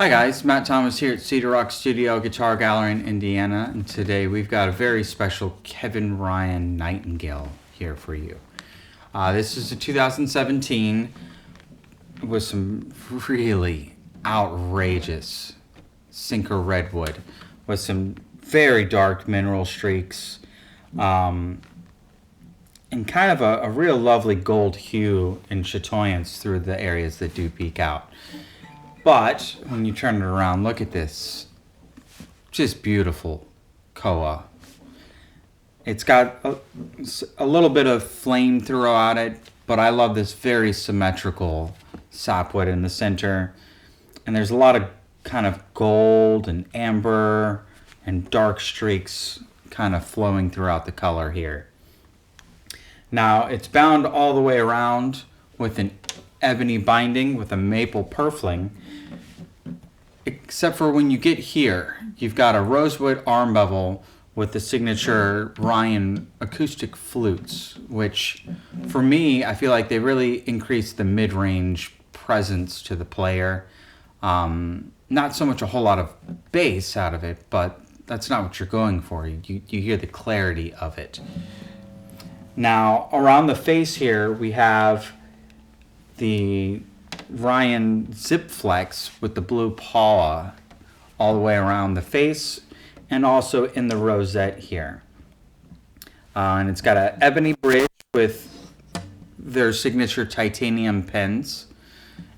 Hi guys, Matt Thomas here at Cedar Rock Studio Guitar Gallery in Indiana, and today we've got a very special Kevin Ryan Nightingale here for you. This is a 2017 with some really outrageous sinker redwood with some very dark mineral streaks and kind of a real lovely gold hue and chatoyance through the areas that do peek out. But when you turn it around, look at this. Just beautiful koa. It's got a little bit of flame throughout it, but I love this very symmetrical sapwood in the center. And there's a lot of kind of gold and amber and dark streaks kind of flowing throughout the color here. Now, it's bound all the way around with an ebony binding with a maple purfling, except for when you get here, you've got a rosewood arm bevel with the signature Ryan acoustic flutes, which for me, I feel like they really increase the mid-range presence to the player. Not so much a whole lot of bass out of it, but that's not what you're going for. You hear the clarity of it. Now, around the face here, we have the Ryan Zip Flex with the blue paw all the way around the face and also in the rosette here. And it's got an ebony bridge with their signature titanium pins,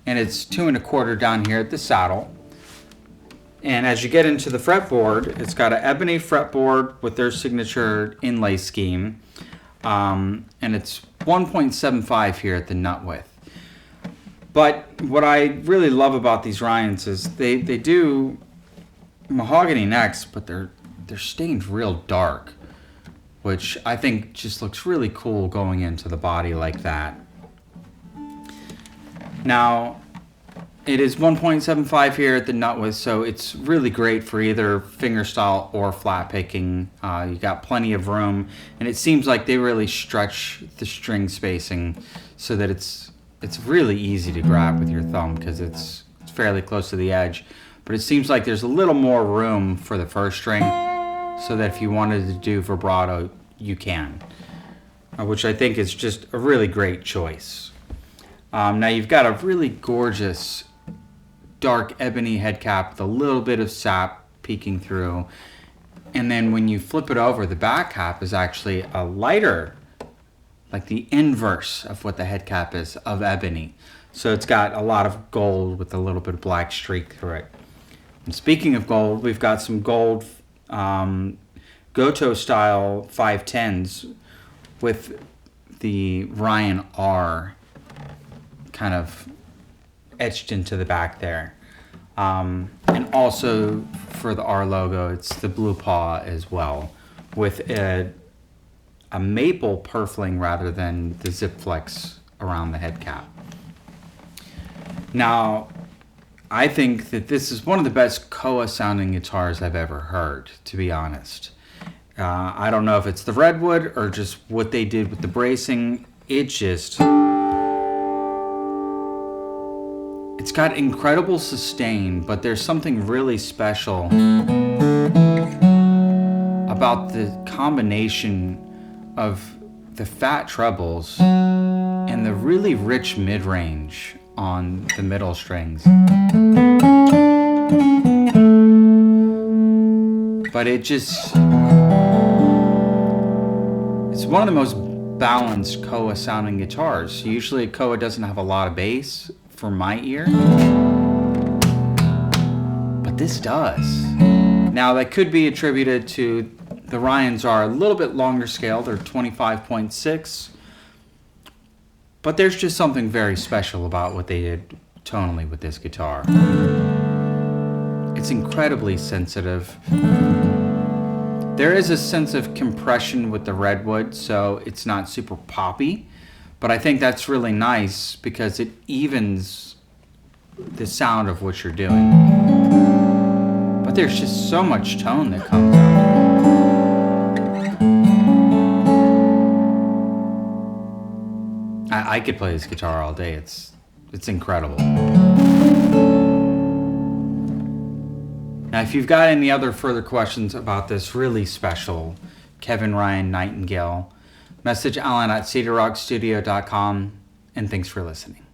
and it's 2 1/4 down here at the saddle. And as you get into the fretboard, it's got an ebony fretboard with their signature inlay scheme, and it's 1.75 here at the nut width. But what I really love about these Ryans is they do mahogany necks, but they're stained real dark, which I think just looks really cool going into the body like that. Now, it is 1.75 here at the nut width, so it's really great for either fingerstyle or flat picking. You got plenty of room, and it seems like they really stretch the string spacing so that it's really easy to grab with your thumb because it's fairly close to the edge. But it seems like there's a little more room for the first string so that if you wanted to do vibrato, you can, which I think is just a really great choice. Now you've got a really gorgeous dark ebony head cap with a little bit of sap peeking through. And then when you flip it over, the back cap is actually a lighter, like the inverse of what the head cap is of ebony. So it's got a lot of gold with a little bit of black streak through it. And speaking of gold, we've got some gold Goto style 510s with the Ryan R kind of etched into the back there. And also for the R logo, it's the blue paw as well with a maple purfling rather than the zip flex around the head cap. Now, I think that this is one of the best koa sounding guitars I've ever heard, to be honest. I don't know if it's the redwood or just what they did with the bracing. It's got incredible sustain, but there's something really special about the combination of the fat trebles and the really rich mid-range on the middle strings. But it's one of the most balanced koa sounding guitars. Usually koa doesn't have a lot of bass for my ear, but this does. Now that could be attributed to the Ryans are a little bit longer scale. They're 25.6, but there's just something very special about what they did tonally with this guitar. It's incredibly sensitive. There is a sense of compression with the redwood, so it's not super poppy, but I think that's really nice because it evens the sound of what you're doing. But there's just so much tone that comes out. I could play this guitar all day. It's incredible. Now, if you've got any other further questions about this really special Kevin Ryan Nightingale, message Alan at cedarrockstudio.com, and thanks for listening.